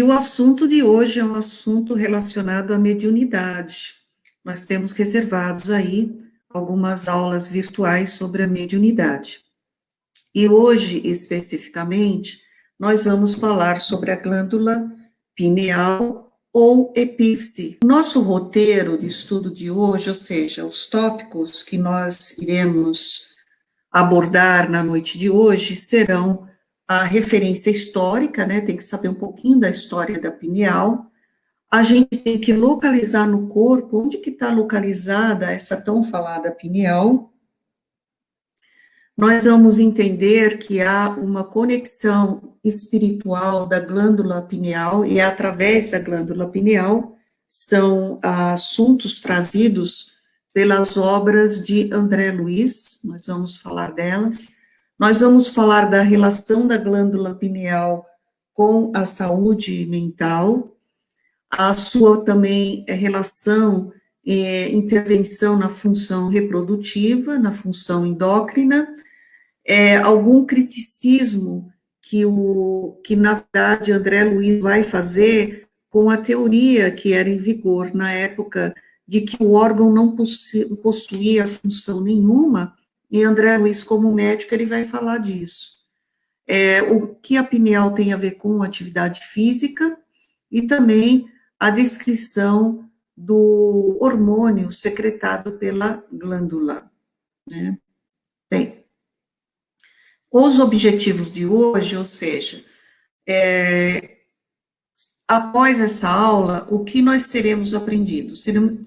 E o assunto de hoje é um assunto relacionado à mediunidade. Nós temos reservados aí algumas aulas virtuais sobre a mediunidade. E hoje, especificamente, nós vamos falar sobre a glândula pineal ou epífise. O nosso roteiro de estudo de hoje, ou seja, os tópicos que nós iremos abordar na noite de hoje, serão a referência histórica, né? Tem que saber um pouquinho da história da pineal. A gente tem que localizar no corpo onde que está localizada essa tão falada pineal. Nós vamos entender que há uma conexão espiritual da glândula pineal, e através da glândula pineal são assuntos trazidos pelas obras de André Luiz, nós vamos falar delas. Nós vamos falar da relação da glândula pineal com a saúde mental, a sua também relação, intervenção na função reprodutiva, na função endócrina, algum criticismo que na verdade André Luiz vai fazer com a teoria que era em vigor na época de que o órgão não possuía função nenhuma, e André Luiz, como médico, ele vai falar disso. O que a pineal tem a ver com atividade física, e também a descrição do hormônio secretado pela glândula, né? Bem, os objetivos de hoje, ou seja, após essa aula, o que nós teremos aprendido?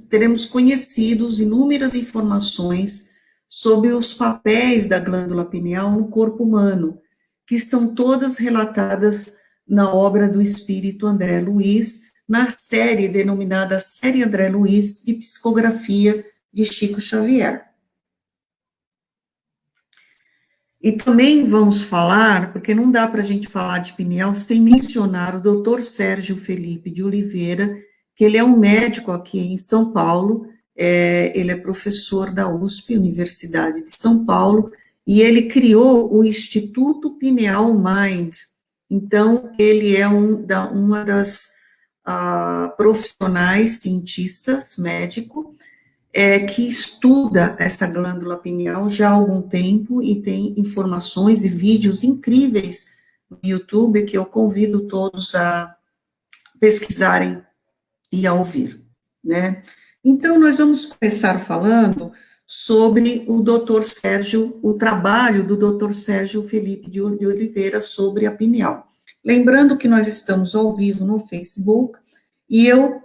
Teremos conhecido inúmeras informações sobre os papéis da glândula pineal no corpo humano, que estão todas relatadas na obra do espírito André Luiz, na série denominada Série André Luiz de Psicografia de Chico Xavier. E também vamos falar, porque não dá para a gente falar de pineal sem mencionar o Dr. Sérgio Felipe de Oliveira, que ele é um médico aqui em São Paulo, ele é professor da USP, Universidade de São Paulo, e ele criou o Instituto Pineal Mind. Então, ele é uma das profissionais, cientistas, médico, que estuda essa glândula pineal já há algum tempo e tem informações e vídeos incríveis no YouTube que eu convido todos a pesquisarem e a ouvir, né? Então, nós vamos começar falando sobre o trabalho do Dr. Sérgio Felipe de Oliveira sobre a pineal. Lembrando que nós estamos ao vivo no Facebook, e eu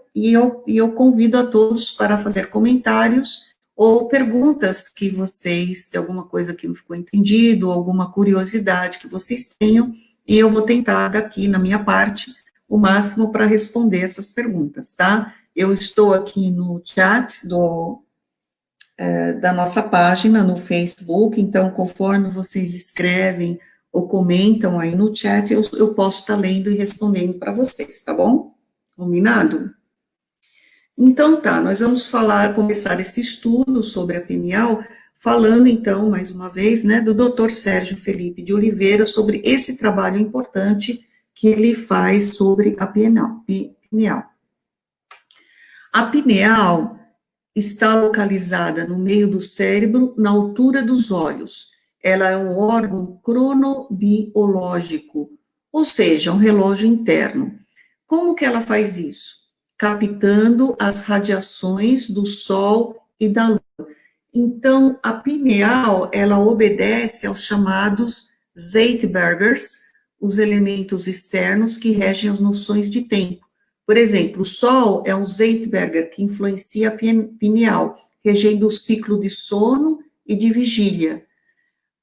convido a todos para fazer comentários ou perguntas que vocês, de alguma coisa que não ficou entendido, alguma curiosidade que vocês tenham, e eu vou tentar daqui, na minha parte, o máximo para responder essas perguntas, tá? Eu estou aqui no chat da nossa página no Facebook, então, conforme vocês escrevem ou comentam aí no chat, eu posso estar lendo e respondendo para vocês, tá bom? Combinado? Então tá, nós vamos começar esse estudo sobre a pineal, falando então, mais uma vez, né, do Dr. Sérgio Felipe de Oliveira, sobre esse trabalho importante que ele faz sobre a pineal. A pineal está localizada no meio do cérebro, na altura dos olhos. Ela é um órgão cronobiológico, ou seja, um relógio interno. Como que ela faz isso? Captando as radiações do Sol e da Lua. Então, a pineal, ela obedece aos chamados Zeitbergers, os elementos externos que regem as noções de tempo. Por exemplo, o Sol é um Zeitberger que influencia a pineal, regendo o ciclo de sono e de vigília,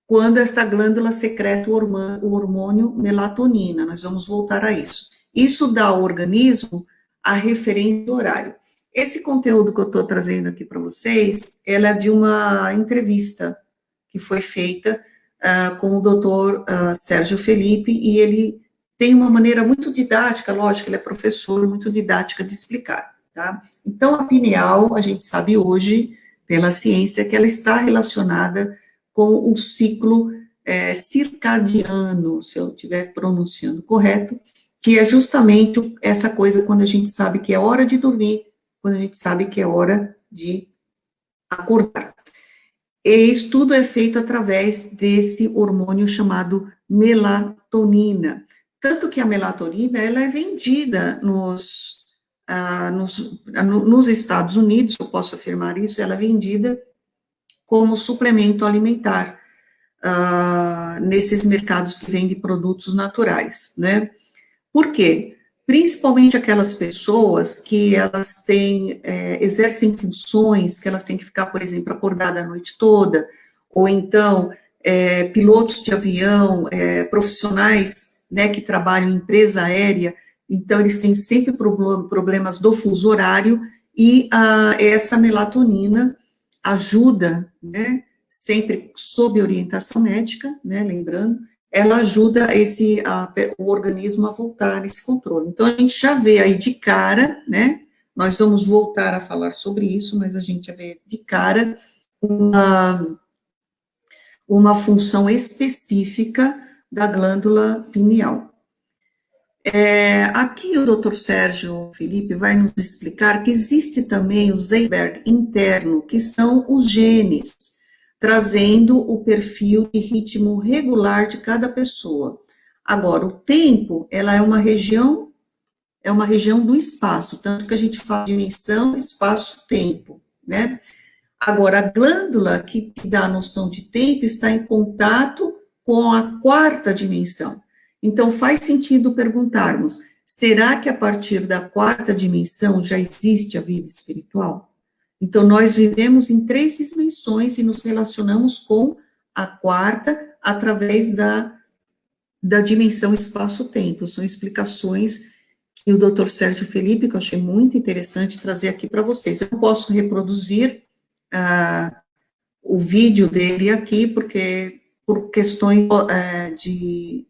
quando esta glândula secreta o hormônio melatonina. Nós vamos voltar a isso. Isso dá ao organismo a referência do horário. Esse conteúdo que eu estou trazendo aqui para vocês, ela é de uma entrevista que foi feita com o doutor Sérgio Felipe, e ele tem uma maneira muito didática, lógico, ele é professor, muito didática de explicar, tá? Então, a pineal, a gente sabe hoje, pela ciência, que ela está relacionada com o ciclo circadiano, se eu estiver pronunciando correto, que é justamente essa coisa quando a gente sabe que é hora de dormir, quando a gente sabe que é hora de acordar. Isso tudo é feito através desse hormônio chamado melatonina. Tanto que a melatonina, ela é vendida nos Estados Unidos, eu posso afirmar isso, ela é vendida como suplemento alimentar, nesses mercados que vendem produtos naturais, né? Por quê? Principalmente aquelas pessoas que elas têm, exercem funções, que elas têm que ficar, por exemplo, acordada a noite toda, ou então, pilotos de avião, profissionais, né, que trabalham em empresa aérea, então eles têm sempre problemas do fuso horário, e essa melatonina ajuda, né, sempre sob orientação médica, né, lembrando, ela ajuda o organismo a voltar a esse controle. Então, a gente já vê aí de cara, né, nós vamos voltar a falar sobre isso, mas a gente já vê de cara uma função específica da glândula pineal. Aqui o Dr. Sérgio Felipe vai nos explicar que existe também o Zeiberg interno, que são os genes, trazendo o perfil de ritmo regular de cada pessoa. Agora, o tempo, ela é uma região do espaço, tanto que a gente fala de dimensão, espaço, tempo, né? Agora, a glândula que te dá a noção de tempo está em contato com a quarta dimensão. Então, faz sentido perguntarmos, será que a partir da quarta dimensão já existe a vida espiritual? Então, nós vivemos em 3 dimensões e nos relacionamos com a quarta através da dimensão espaço-tempo. São explicações que o Dr. Sérgio Felipe, que eu achei muito interessante trazer aqui para vocês. Eu não posso reproduzir o vídeo dele aqui, porque por questões de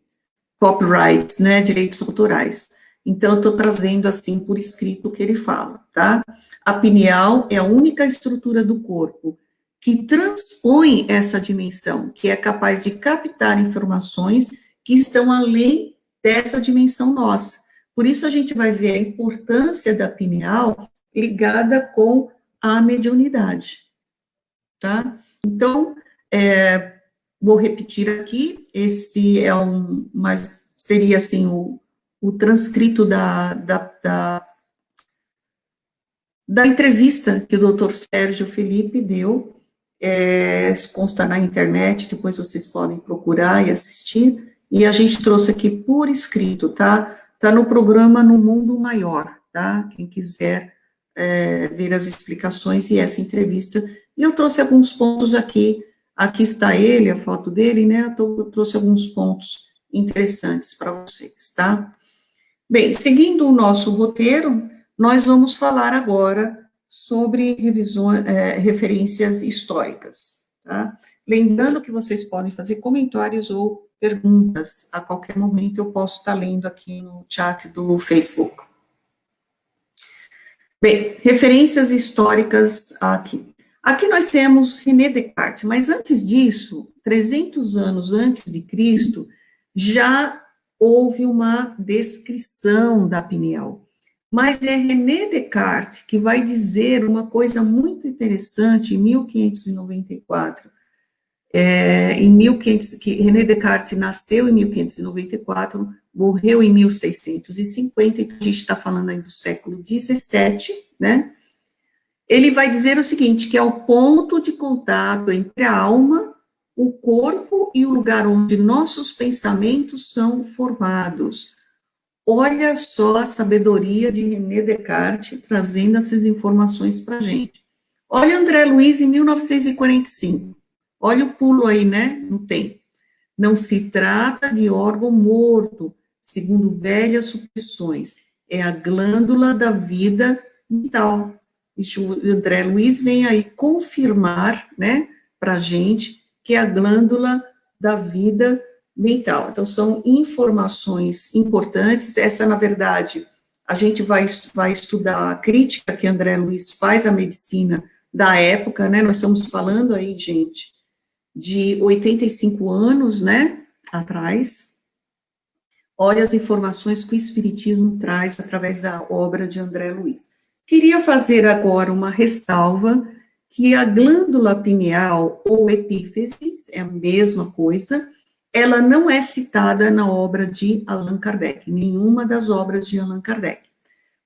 copyrights, né, direitos autorais. Então, eu estou trazendo, assim, por escrito o que ele fala, tá? A pineal é a única estrutura do corpo que transpõe essa dimensão, que é capaz de captar informações que estão além dessa dimensão nossa. Por isso, a gente vai ver a importância da pineal ligada com a mediunidade, tá? Então, vou repetir aqui, esse é seria assim, o transcrito da entrevista que o doutor Sérgio Felipe deu, consta na internet, depois vocês podem procurar e assistir, e a gente trouxe aqui por escrito, tá? Tá no programa No Mundo Maior, tá? Quem quiser ver as explicações e essa entrevista, e eu trouxe alguns pontos aqui está ele, a foto dele, né, eu trouxe alguns pontos interessantes para vocês, tá? Bem, seguindo o nosso roteiro, nós vamos falar agora sobre referências históricas, tá? Lembrando que vocês podem fazer comentários ou perguntas, a qualquer momento eu posso estar lendo aqui no chat do Facebook. Bem, referências históricas aqui. Aqui nós temos René Descartes, mas antes disso, 300 anos antes de Cristo, já houve uma descrição da pineal. Mas é René Descartes que vai dizer uma coisa muito interessante em 1594. René Descartes nasceu em 1594, morreu em 1650, então a gente está falando aí do século 17, né? Ele vai dizer o seguinte, que é o ponto de contato entre a alma, o corpo e o lugar onde nossos pensamentos são formados. Olha só a sabedoria de René Descartes trazendo essas informações para a gente. Olha André Luiz em 1945. Olha o pulo aí, né, no tempo. Não se trata de órgão morto, segundo velhas suposições. É a glândula da vida mental. O André Luiz vem aí confirmar, né, para a gente, que é a glândula da vida mental. Então, são informações importantes. Essa, na verdade, a gente vai estudar a crítica que André Luiz faz à medicina da época, né, nós estamos falando aí, gente, de 85 anos, né, atrás. Olha as informações que o Espiritismo traz através da obra de André Luiz. Queria fazer agora uma ressalva que a glândula pineal ou epífise, é a mesma coisa, ela não é citada na obra de Allan Kardec, nenhuma das obras de Allan Kardec.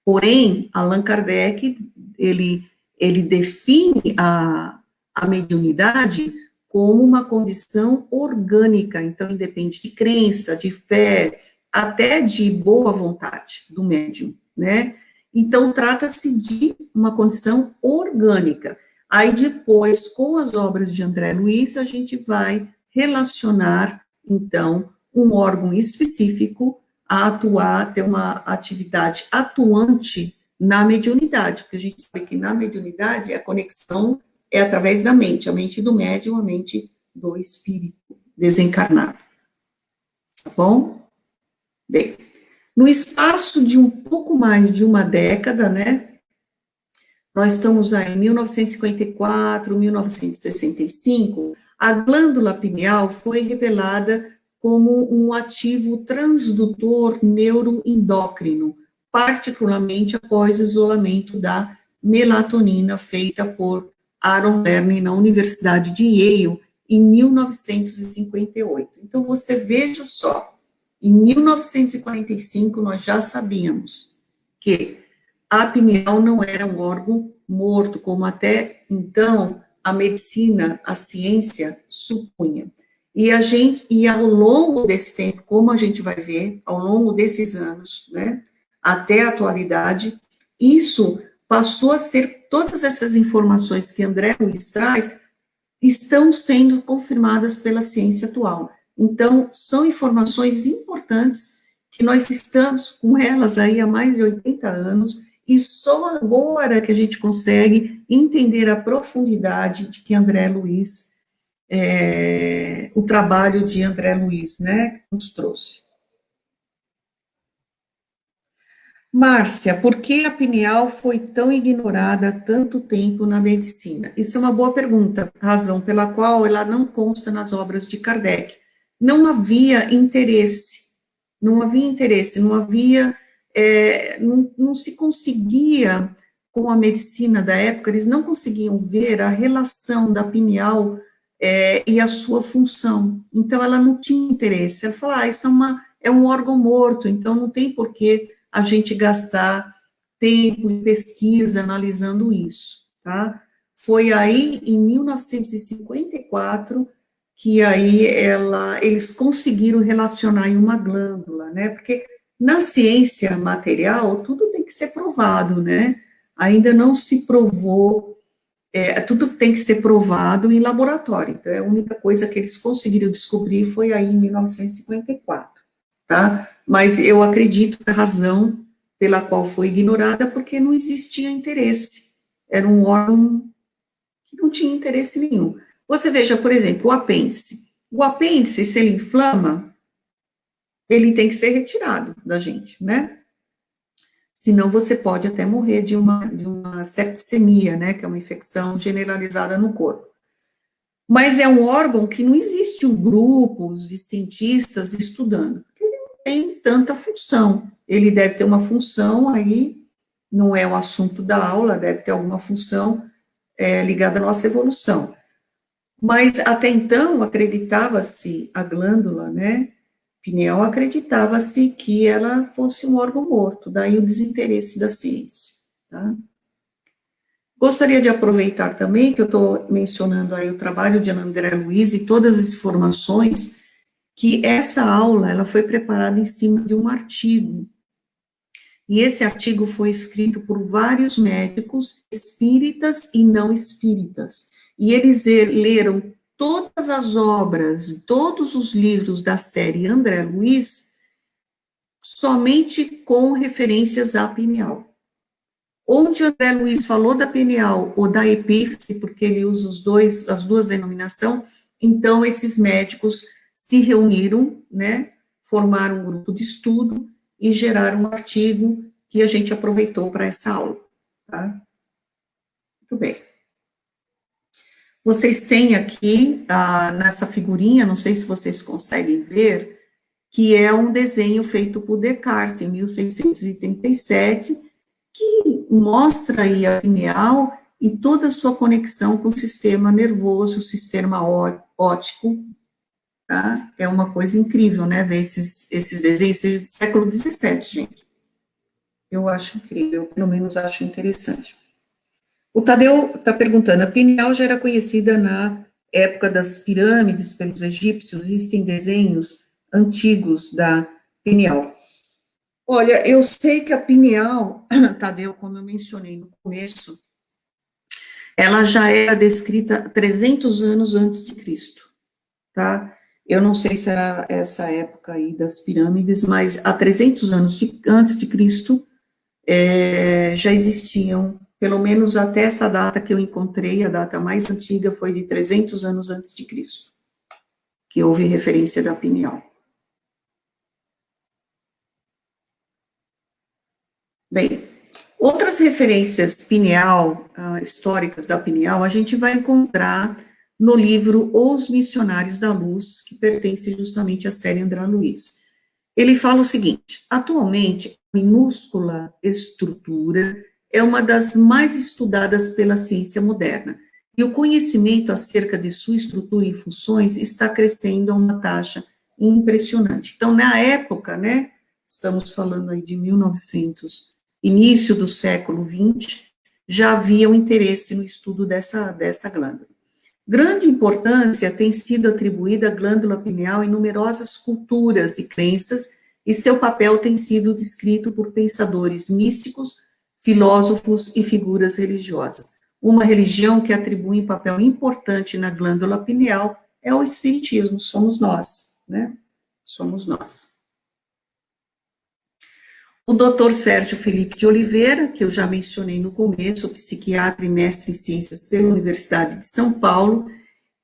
Porém, Allan Kardec, ele define a mediunidade como uma condição orgânica, então independe de crença, de fé, até de boa vontade do médium, né? Então, trata-se de uma condição orgânica. Aí, depois, com as obras de André Luiz, a gente vai relacionar, então, um órgão específico a atuar, ter uma atividade atuante na mediunidade, porque a gente sabe que na mediunidade a conexão é através da mente, a mente do médium, a mente do espírito desencarnado. Tá bom? Bem, no espaço de um pouco mais de uma década, né, nós estamos aí em 1954, 1965, a glândula pineal foi revelada como um ativo transdutor neuroendócrino, particularmente após o isolamento da melatonina feita por Aaron Lerner na Universidade de Yale em 1958. Então, você veja só, em 1945 nós já sabíamos que a pineal não era um órgão morto, como até então a medicina, a ciência supunha. E ao longo desse tempo, como a gente vai ver, ao longo desses anos, né, até a atualidade, isso passou a ser, todas essas informações que André Luiz traz, estão sendo confirmadas pela ciência atual. Então, são informações importantes que nós estamos com elas aí há mais de 80 anos, e só agora que a gente consegue entender a profundidade de que André Luiz, o trabalho de André Luiz, né, nos trouxe. Márcia, por que a pineal foi tão ignorada há tanto tempo na medicina? Isso é uma boa pergunta, razão pela qual ela não consta nas obras de Kardec. Não havia interesse, não havia, não se conseguia, com a medicina da época, eles não conseguiam ver a relação da pineal e a sua função. Então, ela não tinha interesse. Ela falou, isso é um órgão morto, então não tem porquê a gente gastar tempo em pesquisa analisando isso, tá? Foi aí, em 1954, que aí eles conseguiram relacionar em uma glândula, né? Porque na ciência material, tudo tem que ser provado, né? Ainda não se provou, tudo tem que ser provado em laboratório. Então, a única coisa que eles conseguiram descobrir foi aí em 1954, tá? Mas eu acredito que a razão pela qual foi ignorada é porque não existia interesse. Era um órgão que não tinha interesse nenhum. Você veja, por exemplo, o apêndice. O apêndice, se ele inflama, ele tem que ser retirado da gente, né? Senão você pode até morrer de uma septicemia, né? Que é uma infecção generalizada no corpo. Mas é um órgão que não existe um grupo de cientistas estudando, porque ele não tem tanta função. Ele deve ter uma função aí, não é o assunto da aula, deve ter alguma função ligada à nossa evolução. Mas até então acreditava-se a glândula, né, pineal, acreditava-se que ela fosse um órgão morto, daí o desinteresse da ciência, tá? Gostaria de aproveitar também que eu estou mencionando aí o trabalho de André Luiz e todas as informações, que essa aula, ela foi preparada em cima de um artigo, e esse artigo foi escrito por vários médicos espíritas e não espíritas, e eles leram todas as obras, todos os livros da série André Luiz, somente com referências à pineal. Onde André Luiz falou da pineal ou da epífise, porque ele usa as duas denominações, então esses médicos se reuniram, né, formaram um grupo de estudo e geraram um artigo que a gente aproveitou para essa aula, tá? Muito bem. Vocês têm aqui, nessa figurinha, não sei se vocês conseguem ver, que é um desenho feito por Descartes, em 1637, que mostra aí a pineal e toda a sua conexão com o sistema nervoso, o sistema óptico, tá? É uma coisa incrível, né, ver esses desenhos do século XVII, gente. Eu acho incrível, pelo menos acho interessante. O Tadeu está perguntando, a pineal já era conhecida na época das pirâmides pelos egípcios, existem desenhos antigos da pineal. Olha, eu sei que a pineal, Tadeu, como eu mencionei no começo, ela já era descrita 300 anos antes de Cristo, tá? Eu não sei se era essa época aí das pirâmides, mas há 300 anos antes de Cristo, já existiam, pelo menos até essa data que eu encontrei, a data mais antiga foi de 300 anos antes de Cristo, que houve referência da pineal. Bem, outras referências pineal, históricas da pineal, a gente vai encontrar no livro Os Missionários da Luz, que pertence justamente à série André Luiz. Ele fala o seguinte, atualmente, a minúscula estrutura é uma das mais estudadas pela ciência moderna, e o conhecimento acerca de sua estrutura e funções está crescendo a uma taxa impressionante. Então, na época, né, estamos falando aí de 1900, início do século XX, já havia um interesse no estudo dessa glândula. Grande importância tem sido atribuída à glândula pineal em numerosas culturas e crenças, e seu papel tem sido descrito por pensadores místicos, filósofos e figuras religiosas. Uma religião que atribui um papel importante na glândula pineal é o Espiritismo, somos nós, né? Somos nós. O doutor Sérgio Felipe de Oliveira, que eu já mencionei no começo, psiquiatra e mestre em ciências pela Universidade de São Paulo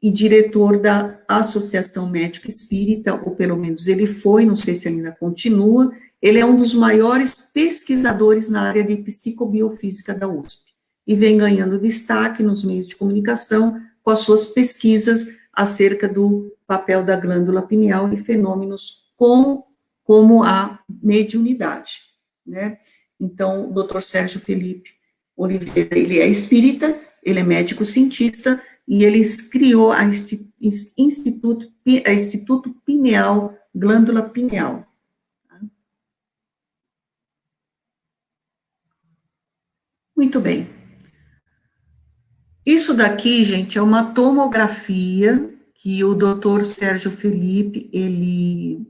e diretor da Associação Médica Espírita, ou pelo menos ele foi, não sei se ainda continua, ele é um dos maiores pesquisadores na área de psicobiofísica da USP e vem ganhando destaque nos meios de comunicação com as suas pesquisas acerca do papel da glândula pineal e fenômenos como a mediunidade, né? Então, o doutor Sérgio Felipe Oliveira, ele é espírita, ele é médico cientista, e ele criou a Instituto Pineal, Glândula Pineal. Muito bem. Isso daqui, gente, é uma tomografia que o doutor Sérgio Felipe, ele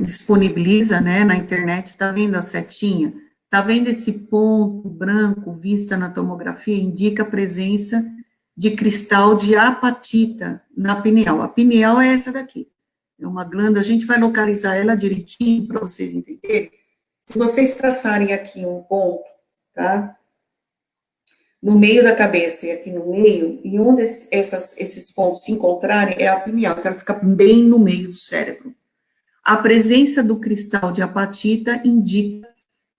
disponibiliza, né, na internet. Tá vendo a setinha? Tá vendo esse ponto branco vista na tomografia? Indica a presença de cristal de apatita na pineal. A pineal é essa daqui. É uma glândula, a gente vai localizar ela direitinho para vocês entenderem. Se vocês traçarem aqui um ponto, tá? No meio da cabeça e aqui no meio, e onde esses pontos se encontrarem é a pineal, então ela fica bem no meio do cérebro. A presença do cristal de apatita indica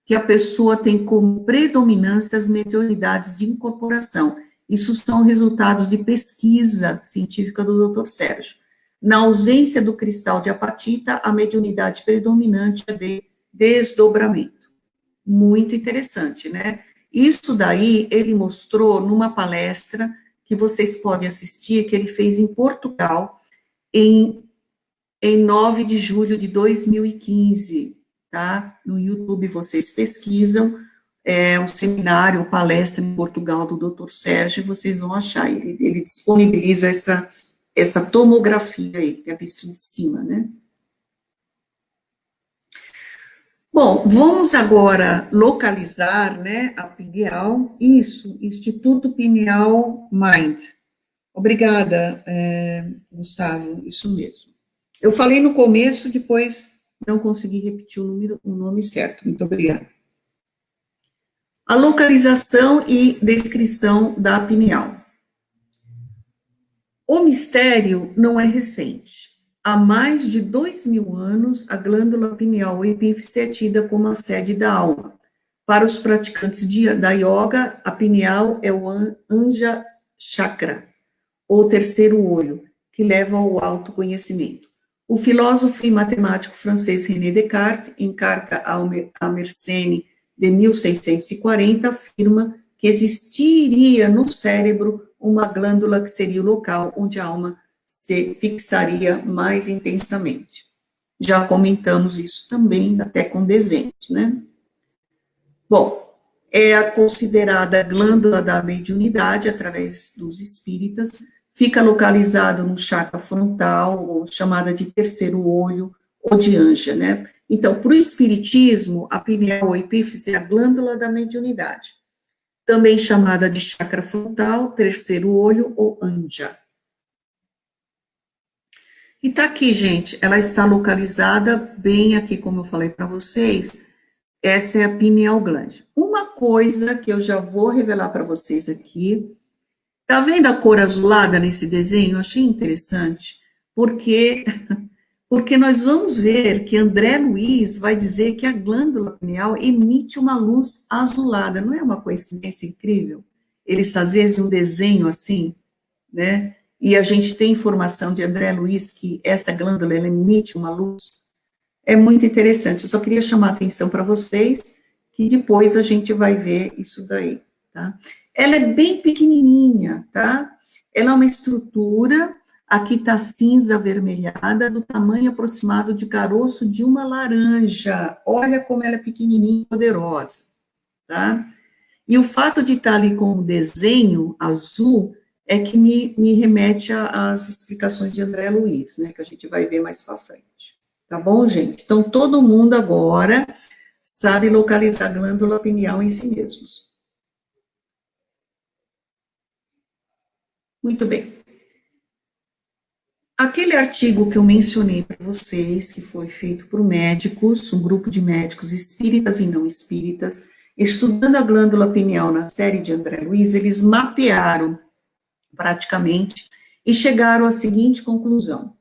que a pessoa tem como predominância as mediunidades de incorporação. Isso são resultados de pesquisa científica do Dr. Sérgio. Na ausência do cristal de apatita, a mediunidade predominante é de desdobramento. Muito interessante, né? Isso daí ele mostrou numa palestra que vocês podem assistir, que ele fez em Portugal, em 9 de julho de 2015, tá? No YouTube vocês pesquisam, um seminário, palestra em Portugal do Dr. Sérgio, vocês vão achar, ele disponibiliza essa tomografia aí, que é visto de cima, né? Bom, vamos agora localizar, né, a pineal. Isso, Instituto Pineal Mind. Obrigada, Gustavo, isso mesmo. Eu falei no começo, depois não consegui repetir o nome certo. Muito obrigada. A localização e descrição da pineal. O mistério não é recente. Há mais de 2.000 anos, a glândula pineal epífice é tida como a sede da alma. Para os praticantes da yoga, a pineal é o Anja Chakra, ou terceiro olho, que levam ao autoconhecimento. O filósofo e matemático francês René Descartes, em carta a Mersenne de 1640, afirma que existiria no cérebro uma glândula que seria o local onde a alma se fixaria mais intensamente. Já comentamos isso também, até com desenhos, né? Bom, é a considerada glândula da mediunidade, através dos espíritas, fica localizado no chakra frontal, ou chamada de terceiro olho, ou de anja, né? Então, para o espiritismo, a pineal ou epífise é a glândula da mediunidade, também chamada de chakra frontal, terceiro olho ou anja. E tá aqui, gente, ela está localizada bem aqui, como eu falei para vocês, essa é a pineal gland. Uma coisa que eu já vou revelar para vocês aqui, tá vendo a cor azulada nesse desenho? Eu achei interessante, porque nós vamos ver que André Luiz vai dizer que a glândula pineal emite uma luz azulada. Não é uma coincidência incrível? Eles fazem um desenho assim, né? E a gente tem informação de André Luiz que essa glândula ela emite uma luz. É muito interessante. Eu só queria chamar a atenção para vocês que depois a gente vai ver isso daí, tá? Ela é bem pequenininha, tá? Ela é uma estrutura, aqui está cinza avermelhada, do tamanho aproximado de caroço de uma laranja. Olha como ela é pequenininha e poderosa, tá? E o fato de estar ali com o desenho azul é que me remete às explicações de André Luiz, né, que a gente vai ver mais para frente. Tá bom, gente? Então, todo mundo agora sabe localizar a glândula pineal em si mesmos. Muito bem. Aquele artigo que eu mencionei para vocês, que foi feito por médicos, um grupo de médicos espíritas e não espíritas, estudando a glândula pineal na série de André Luiz, eles mapearam praticamente e chegaram à seguinte conclusão.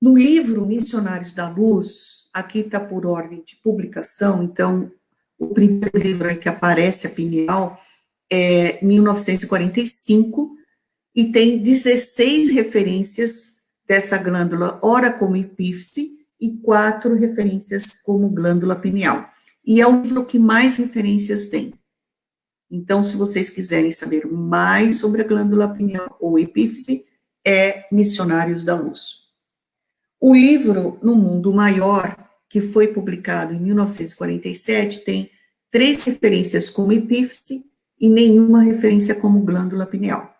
No livro Missionários da Luz, aqui está por ordem de publicação, então, o primeiro livro aí que aparece, a pineal, é 1945, e tem 16 referências dessa glândula, ora como epífise, e 4 referências como glândula pineal. E é o livro que mais referências tem. Então, se vocês quiserem saber mais sobre a glândula pineal ou epífise, é Missionários da Luz. O livro No Mundo Maior, que foi publicado em 1947, tem 3 referências como epífise e nenhuma referência como glândula pineal.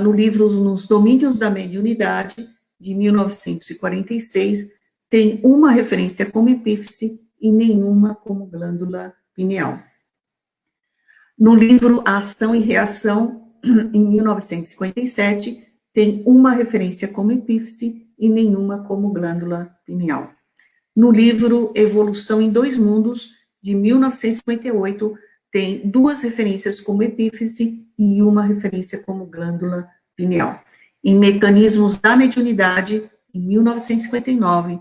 No livro Nos Domínios da Mediunidade, de 1946, tem uma referência como epífise e nenhuma como glândula pineal. No livro Ação e Reação, em 1957, tem uma referência como epífise e nenhuma como glândula pineal. No livro Evolução em Dois Mundos, de 1958, tem 2 referências como epífise e uma referência como glândula pineal. Em Mecanismos da Mediunidade, em 1959,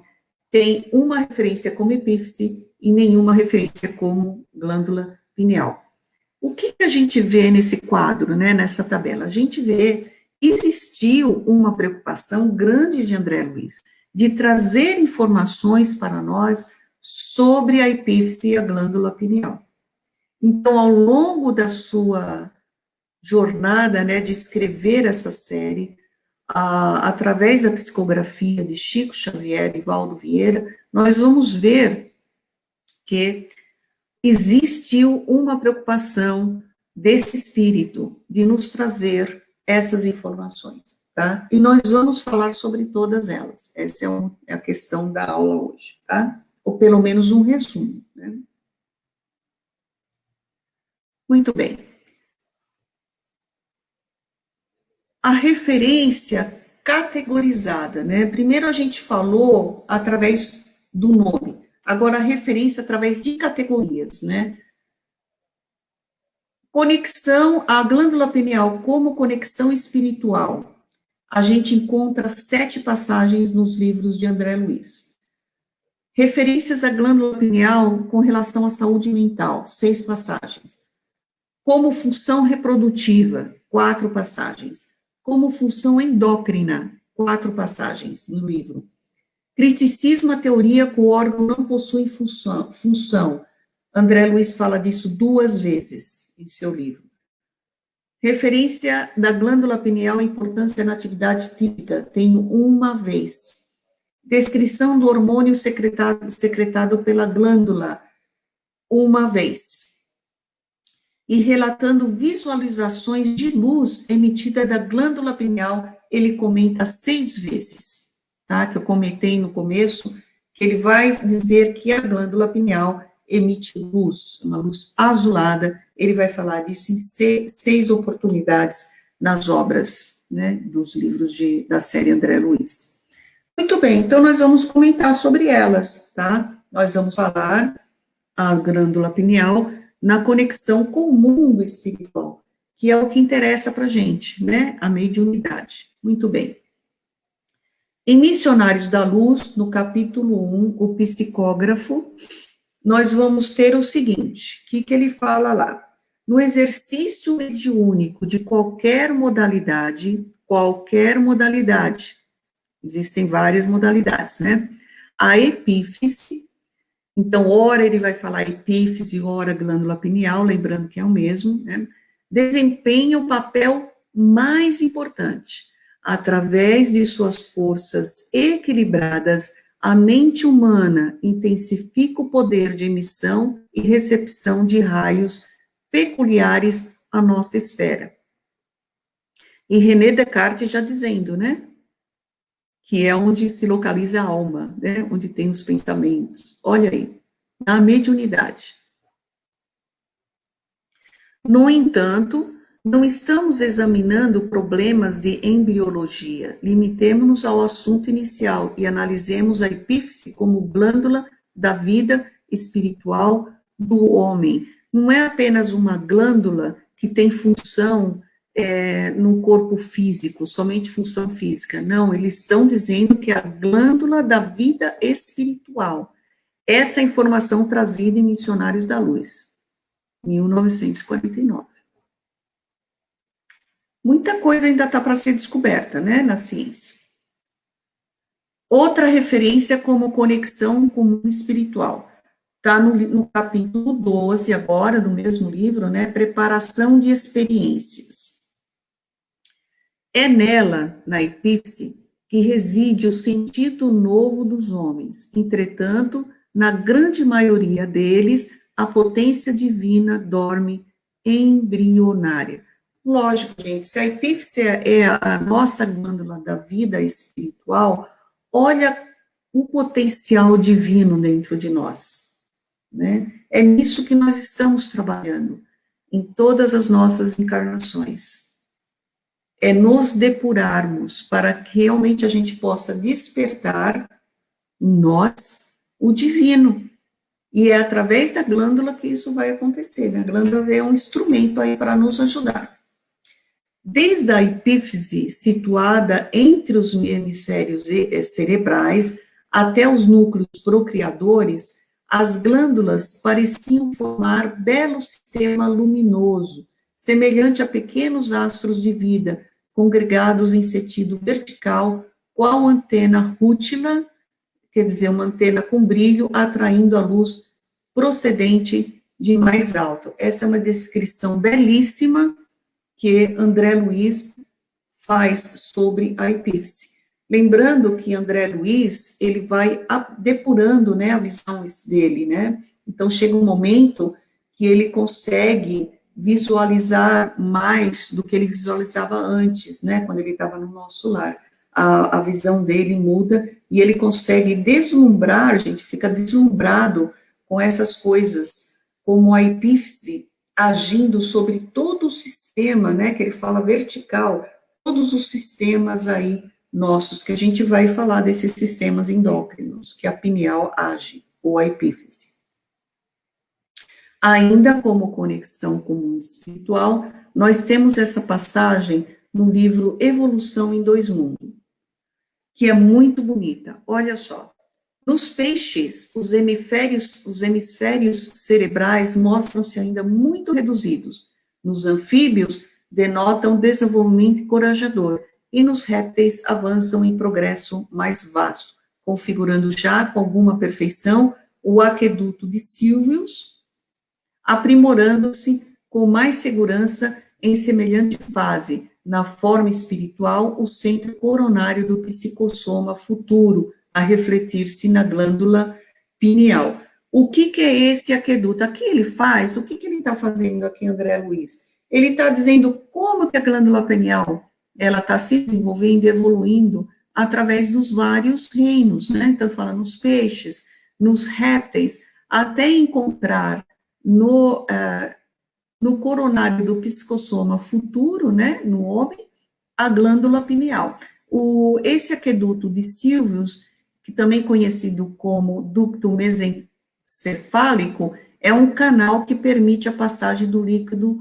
tem uma referência como epífise e nenhuma referência como glândula pineal. O que a gente vê nesse quadro, né, nessa tabela? A gente vê que existiu uma preocupação grande de André Luiz, de trazer informações para nós sobre a epífise e a glândula pineal. Então, ao longo da sua jornada, né, de escrever essa série, através da psicografia de Chico Xavier e Valdo Vieira, nós vamos ver que existiu uma preocupação desse espírito de nos trazer essas informações, tá? E nós vamos falar sobre todas elas. Essa é a questão da aula hoje, tá? Ou pelo menos um resumo, né? Muito bem. A referência categorizada, né? Primeiro a gente falou através do nome, agora a referência através de categorias, né? Conexão, a glândula pineal como conexão espiritual. A gente encontra 7 passagens nos livros de André Luiz. Referências à glândula pineal com relação à saúde mental, 6 passagens. Como função reprodutiva, 4 passagens. Como função endócrina, 4 passagens no livro. Criticismo à teoria que o órgão não possui função. André Luiz fala disso 2 vezes em seu livro. Referência da glândula pineal à importância na atividade física, tem 1 vez. Descrição do hormônio secretado pela glândula, 1 vez. E relatando visualizações de luz emitida da glândula pineal, ele comenta 6 vezes, tá? Que eu comentei no começo, que ele vai dizer que a glândula pineal emite luz, uma luz azulada. Ele vai falar disso em 6 oportunidades nas obras, né, dos livros da série André Luiz. Muito bem, então nós vamos comentar sobre elas, tá? Nós vamos falar a glândula pineal na conexão com o mundo espiritual, que é o que interessa para a gente, né? A mediunidade. Muito bem. Em Missionários da Luz, no capítulo 1, o psicógrafo, nós vamos ter o seguinte, o que ele fala lá? No exercício mediúnico de qualquer modalidade, existem várias modalidades, né? A epífise, então, ora ele vai falar epífise, ora glândula pineal, lembrando que é o mesmo, né? Desempenha o papel mais importante. Através de suas forças equilibradas, a mente humana intensifica o poder de emissão e recepção de raios peculiares à nossa esfera. E René Descartes já dizendo, né? Que é onde se localiza a alma, né? Onde tem os pensamentos. Olha aí, na mediunidade. No entanto, não estamos examinando problemas de embriologia. Limitemo-nos ao assunto inicial e analisemos a epífise como glândula da vida espiritual do homem. Não é apenas uma glândula que tem função no corpo físico, somente função física. Não, eles estão dizendo que é a glândula da vida espiritual. Essa é a informação trazida em Missionários da Luz, 1949. Muita coisa ainda está para ser descoberta, né, na ciência. Outra referência como conexão com o mundo espiritual. Está no capítulo 12 agora, do mesmo livro, né, preparação de experiências. É nela, na epífise, que reside o sentido novo dos homens. Entretanto, na grande maioria deles, a potência divina dorme embrionária. Lógico, gente, se a epífise é a nossa glândula da vida espiritual, olha o potencial divino dentro de nós, né? É nisso que nós estamos trabalhando, em todas as nossas encarnações. É nos depurarmos para que realmente a gente possa despertar em nós o divino. E é através da glândula que isso vai acontecer, né? A glândula é um instrumento aí para nos ajudar. Desde a epífise, situada entre os hemisférios cerebrais, até os núcleos procriadores, as glândulas pareciam formar belo sistema luminoso, semelhante a pequenos astros de vida, congregados em sentido vertical, qual antena rútila, quer dizer, uma antena com brilho, atraindo a luz procedente de mais alto. Essa é uma descrição belíssima que André Luiz faz sobre a epífise. Lembrando que André Luiz, ele vai depurando, né, a visão dele, né? Então, chega um momento que ele consegue visualizar mais do que ele visualizava antes, né, quando ele estava no nosso lar. A visão dele muda e ele consegue deslumbrar, gente, fica deslumbrado com essas coisas, como a epífise agindo sobre todo o sistema, né, que ele fala vertical, todos os sistemas aí nossos, que a gente vai falar desses sistemas endócrinos, que a pineal age, ou a epífise. Ainda como conexão com o mundo espiritual, nós temos essa passagem no livro Evolução em Dois Mundos, que é muito bonita. Olha só, nos peixes, os hemisférios cerebrais mostram-se ainda muito reduzidos. Nos anfíbios, denotam desenvolvimento encorajador. e nos répteis avançam em progresso mais vasto, configurando já com alguma perfeição o aqueduto de Silvius, aprimorando-se com mais segurança em semelhante fase, na forma espiritual, o centro coronário do psicossoma futuro, a refletir-se na glândula pineal. O que é esse aqueduto? Aqui ele faz, o que ele está fazendo aqui, André Luiz? Ele está dizendo como que a glândula pineal, ela está se desenvolvendo, evoluindo, através dos vários reinos, né? Então, fala nos peixes, nos répteis, até encontrar no coronário do psicossoma futuro, né, no homem, a glândula pineal. Esse aqueduto de Silvius, que também conhecido como ducto mesencefálico, é um canal que permite a passagem do líquido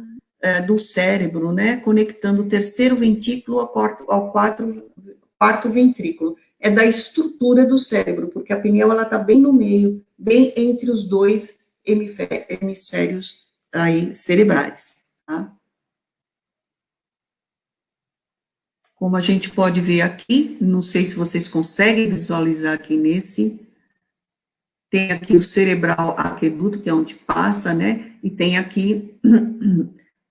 do cérebro, né, conectando o terceiro ventrículo ao quarto ventrículo. É da estrutura do cérebro, porque a pineal ela está bem no meio, bem entre os dois hemisférios aí cerebrais, tá? Como a gente pode ver aqui, não sei se vocês conseguem visualizar aqui tem aqui o cerebral aqueduto, que é onde passa, né, e tem aqui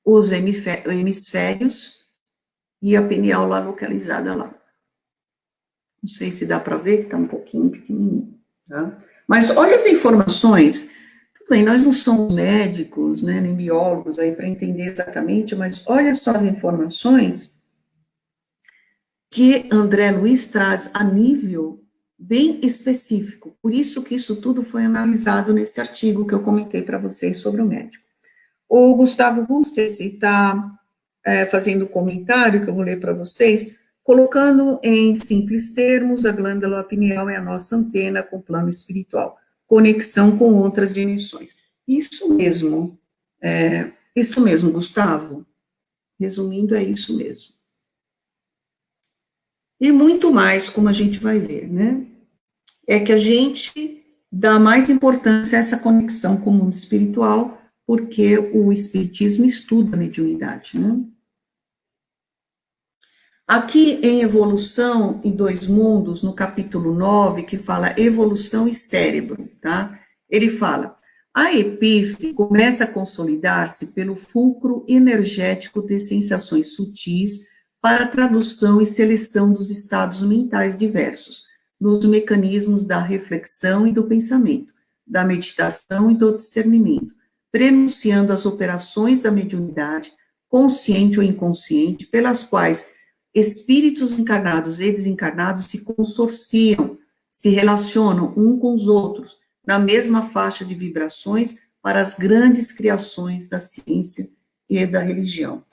os hemisférios e a pineal lá localizada lá. Não sei se dá para ver, que está um pouquinho pequenininho, tá? Mas olha as informações. Tudo bem, nós não somos médicos, né, nem biólogos aí para entender exatamente, mas olha só as informações que André Luiz traz a nível bem específico. Por isso que isso tudo foi analisado nesse artigo que eu comentei para vocês sobre o médico. O Gustavo Rustesi está fazendo comentário, que eu vou ler para vocês, colocando em simples termos, a glândula pineal é a nossa antena com o plano espiritual, conexão com outras dimensões. Isso mesmo, Gustavo. Resumindo, é isso mesmo. E muito mais, como a gente vai ver, né? É que a gente dá mais importância a essa conexão com o mundo espiritual, porque o espiritismo estuda a mediunidade, né? Aqui em Evolução em Dois Mundos, no capítulo 9, que fala evolução e cérebro, tá? Ele fala, a epífise começa a consolidar-se pelo fulcro energético de sensações sutis para a tradução e seleção dos estados mentais diversos, nos mecanismos da reflexão e do pensamento, da meditação e do discernimento, prenunciando as operações da mediunidade, consciente ou inconsciente, pelas quais espíritos encarnados e desencarnados se consorciam, se relacionam um com os outros, na mesma faixa de vibrações para as grandes criações da ciência e da religião.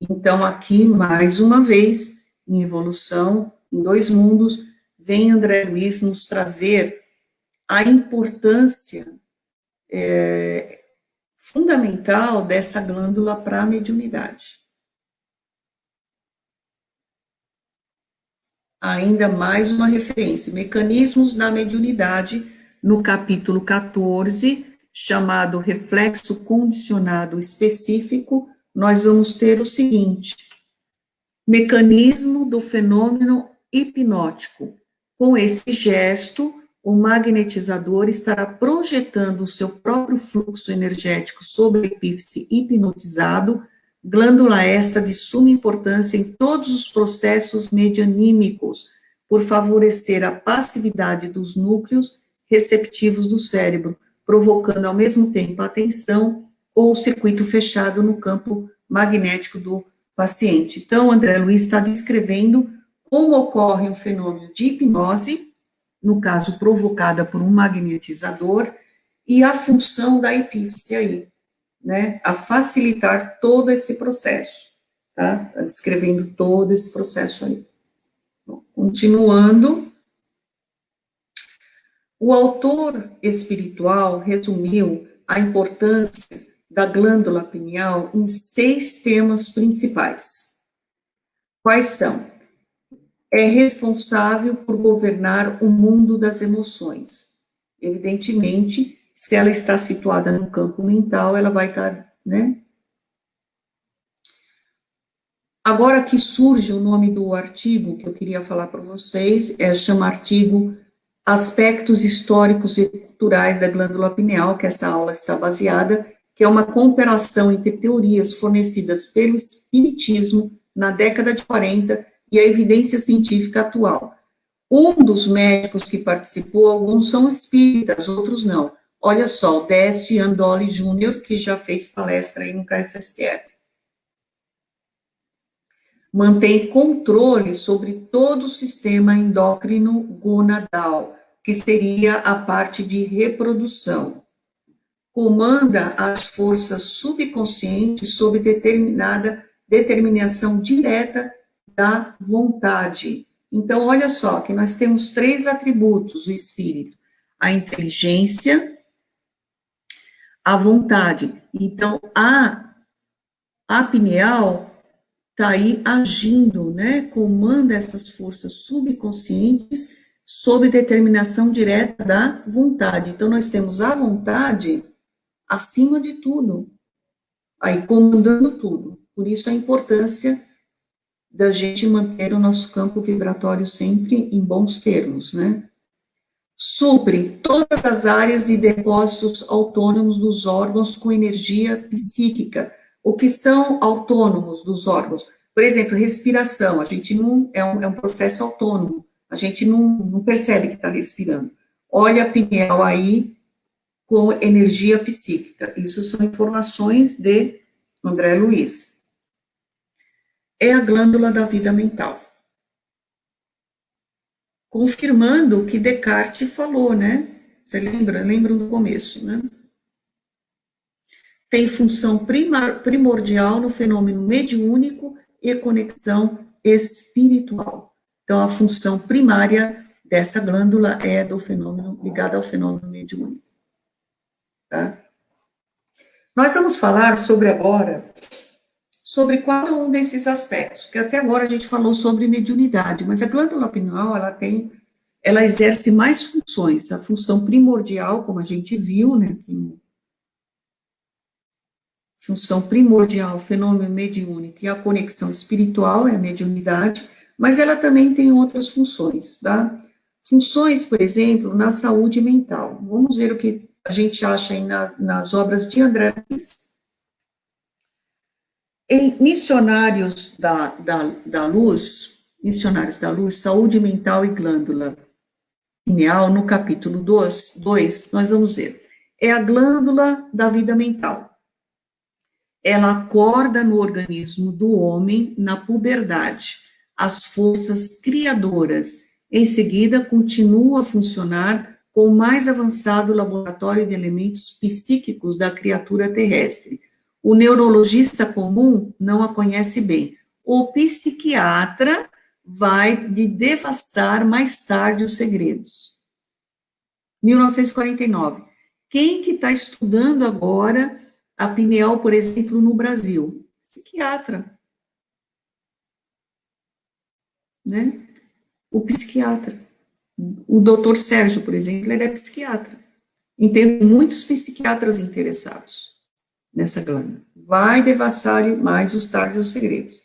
Então, aqui, mais uma vez, em Evolução, em Dois Mundos, vem André Luiz nos trazer a importância fundamental dessa glândula para a mediunidade. Ainda mais uma referência, mecanismos da mediunidade, no capítulo 14, chamado reflexo condicionado específico, nós vamos ter o seguinte, mecanismo do fenômeno hipnótico. Com esse gesto, o magnetizador estará projetando o seu próprio fluxo energético sobre a epífise hipnotizado, glândula esta de suma importância em todos os processos medianímicos, por favorecer a passividade dos núcleos receptivos do cérebro, provocando ao mesmo tempo a atenção ou o circuito fechado no campo magnético do paciente. Então, André Luiz está descrevendo como ocorre um fenômeno de hipnose, no caso provocada por um magnetizador, e a função da epífise aí, né, a facilitar todo esse processo, tá? Está descrevendo todo esse processo aí. Bom, continuando, o autor espiritual resumiu a importância da glândula pineal em 6 temas principais. Quais são? É responsável por governar o mundo das emoções. Evidentemente, se ela está situada no campo mental, ela vai estar, né? Agora que surge o nome do artigo que eu queria falar para vocês, chama artigo Aspectos Históricos e Culturais da Glândula Pineal, que essa aula está baseada, que é uma comparação entre teorias fornecidas pelo Espiritismo na década de 40 e a evidência científica atual. Um dos médicos que participou, alguns são espíritas, outros não. Olha só, o Deste Andoli Júnior, que já fez palestra aí no KSSF. Mantém controle sobre todo o sistema endócrino gonadal, que seria a parte de reprodução. Comanda as forças subconscientes sob determinação direta da vontade. Então, olha só, que nós temos 3 atributos do espírito: a inteligência, a vontade. Então, a pineal está aí agindo, né? Comanda essas forças subconscientes sob determinação direta da vontade. Então, nós temos a vontade acima de tudo, aí comandando tudo. Por isso a importância da gente manter o nosso campo vibratório sempre em bons termos, né? Supre todas as áreas de depósitos autônomos dos órgãos com energia psíquica. O que são autônomos dos órgãos? Por exemplo, respiração, a gente não, é um processo autônomo, a gente não percebe que está respirando. Olha a pineal aí, com energia psíquica. Isso são informações de André Luiz. É a glândula da vida mental. Confirmando o que Descartes falou, né? Você lembra no começo, né? Tem função primordial no fenômeno mediúnico e conexão espiritual. Então, a função primária dessa glândula é do fenômeno, ligada ao fenômeno mediúnico. Tá? Nós vamos falar agora sobre cada um desses aspectos, porque até agora a gente falou sobre mediunidade, mas a glândula pineal, ela exerce mais funções. A função primordial, como a gente viu, né, função primordial, fenômeno mediúnico e a conexão espiritual é a mediunidade, mas ela também tem outras funções, tá? Funções, por exemplo, na saúde mental. Vamos ver o que a gente acha aí nas obras de André Luiz. Em Missionários da Luz, Saúde Mental e Glândula Pineal, no capítulo 2, nós vamos ver. É a glândula da vida mental. Ela acorda no organismo do homem na puberdade as forças criadoras. Em seguida, continua a funcionar com o mais avançado laboratório de elementos psíquicos da criatura terrestre. O neurologista comum não a conhece bem. O psiquiatra vai lhe devassar mais tarde os segredos. 1949. Quem que está estudando agora a pineal, por exemplo, no Brasil? Psiquiatra. Né? O psiquiatra. O doutor Sérgio, por exemplo, ele é psiquiatra. Tem muitos psiquiatras interessados nessa glândula. Vai devassar mais os tardes segredos.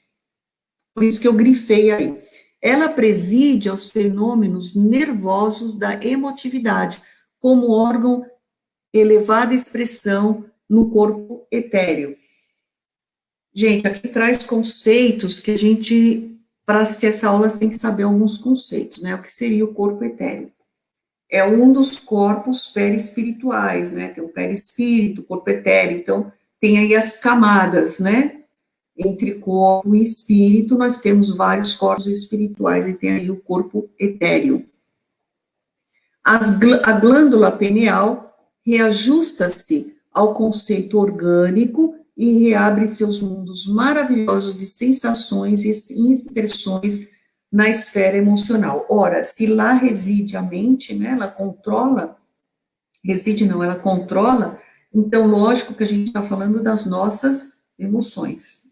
Por isso que eu grifei aí. Ela preside aos fenômenos nervosos da emotividade, como órgão elevada expressão no corpo etéreo. Gente, aqui traz conceitos que a gente, para assistir essa aula, tem que saber alguns conceitos, né? O que seria o corpo etéreo? É um dos corpos perispirituais, né? Tem o perispírito, o corpo etéreo, então tem aí as camadas, né? Entre corpo e espírito, nós temos vários corpos espirituais e tem aí o corpo etéreo. A glândula pineal reajusta-se ao conceito orgânico e reabre seus mundos maravilhosos de sensações e impressões na esfera emocional. Ora, se lá reside a mente, né, ela controla, ela controla, então, lógico que a gente está falando das nossas emoções.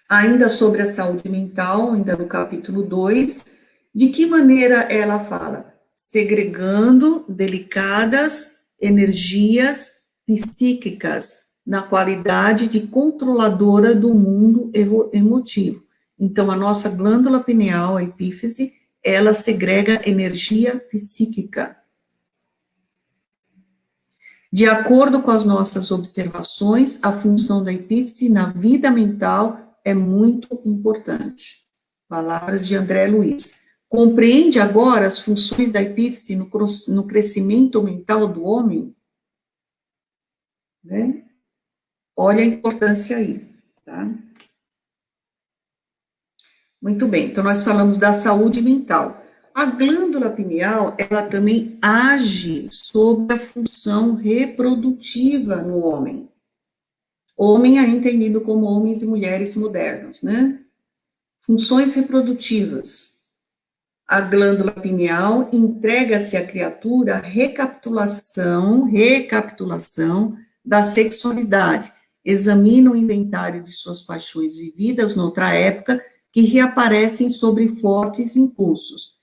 Ainda sobre a saúde mental, ainda no capítulo 2, de que maneira ela fala? Segregando delicadas energias psíquicas na qualidade de controladora do mundo emotivo. Então, a nossa glândula pineal, a epífise, ela segrega energia psíquica. De acordo com as nossas observações, a função da epífise na vida mental é muito importante. Palavras de André Luiz. Compreende agora as funções da epífise no crescimento mental do homem? Né? Olha a importância aí, tá? Muito bem, então nós falamos da saúde mental. A glândula pineal, ela também age sobre a função reprodutiva no homem. Homem é entendido como homens e mulheres modernos, né? Funções reprodutivas. A glândula pineal entrega-se à criatura a recapitulação da sexualidade. Examina o inventário de suas paixões vividas noutra época, que reaparecem sobre fortes impulsos.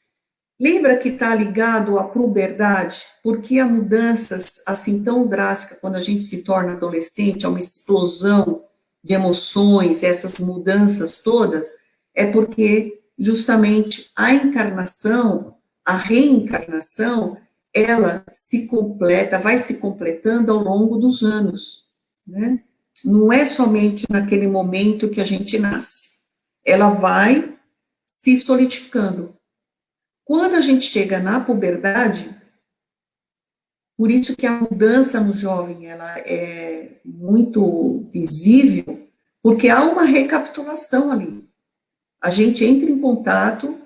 Lembra que está ligado à puberdade? Porque há mudanças assim tão drásticas quando a gente se torna adolescente, há uma explosão de emoções, essas mudanças todas, é porque justamente a encarnação, a reencarnação, ela se completa, vai se completando ao longo dos anos, né? Não é somente naquele momento que a gente nasce. Ela vai se solidificando. Quando a gente chega na puberdade, por isso que a mudança no jovem ela é muito visível, porque há uma recapitulação ali. A gente entra em contato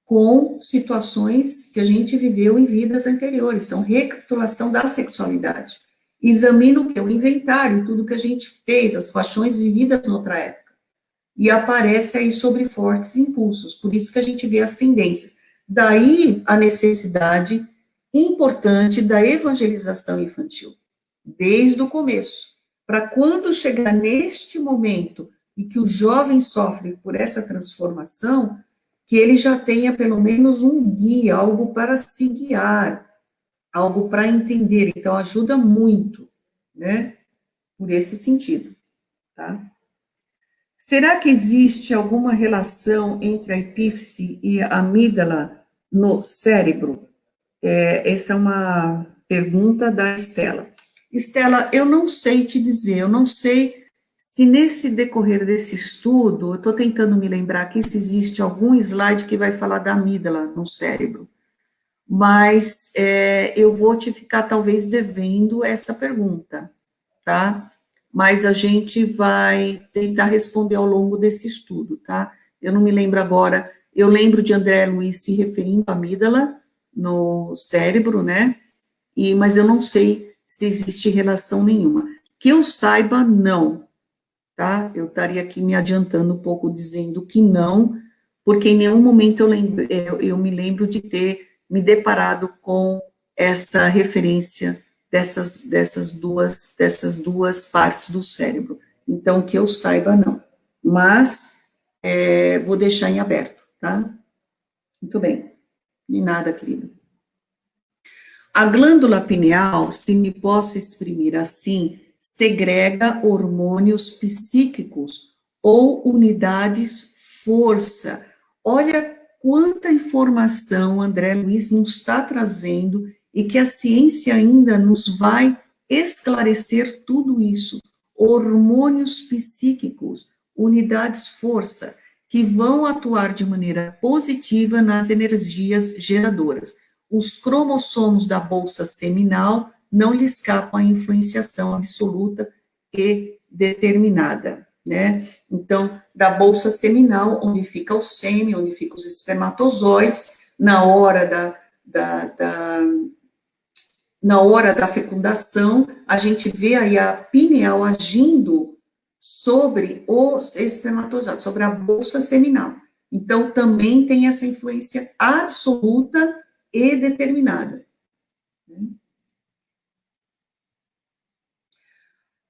com situações que a gente viveu em vidas anteriores, são recapitulação da sexualidade. Examina o que? O inventário, tudo que a gente fez, as paixões vividas noutra época. E aparece aí sobre fortes impulsos, por isso que a gente vê as tendências. Daí a necessidade importante da evangelização infantil, desde o começo, para quando chegar neste momento e que o jovem sofre por essa transformação, que ele já tenha pelo menos um guia, algo para se guiar, algo para entender. Então, ajuda muito, né? Por esse sentido, tá? Será que existe alguma relação entre a epífise e a amígdala no cérebro? Essa é uma pergunta da Estela. Estela, eu não sei te dizer, eu não sei se nesse decorrer desse estudo, eu estou tentando me lembrar aqui se existe algum slide que vai falar da amígdala no cérebro, mas eu vou te ficar talvez devendo essa pergunta, tá? Mas a gente vai tentar responder ao longo desse estudo, tá? Eu não me lembro agora, eu lembro de André Luiz se referindo à amígdala no cérebro, né? Mas eu não sei se existe relação nenhuma. Que eu saiba, não, tá? Eu estaria aqui me adiantando um pouco dizendo que não, porque em nenhum momento eu me lembro de ter me deparado com essa referência dessas duas partes do cérebro. Então, que eu saiba, não. Mas, vou deixar em aberto, tá? Muito bem. De nada, querida. A glândula pineal, se me posso exprimir assim, segrega hormônios psíquicos ou unidades força. Olha quanta informação André Luiz nos está trazendo e que a ciência ainda nos vai esclarecer tudo isso. Hormônios psíquicos, unidades força, que vão atuar de maneira positiva nas energias geradoras. Os cromossomos da bolsa seminal não lhe escapam à influenciação absoluta e determinada, né? Então, da bolsa seminal, onde fica o sêmen, onde ficam os espermatozoides, na hora da fecundação, a gente vê aí a pineal agindo sobre os espermatozoides, sobre a bolsa seminal. Então, também tem essa influência absoluta e determinada.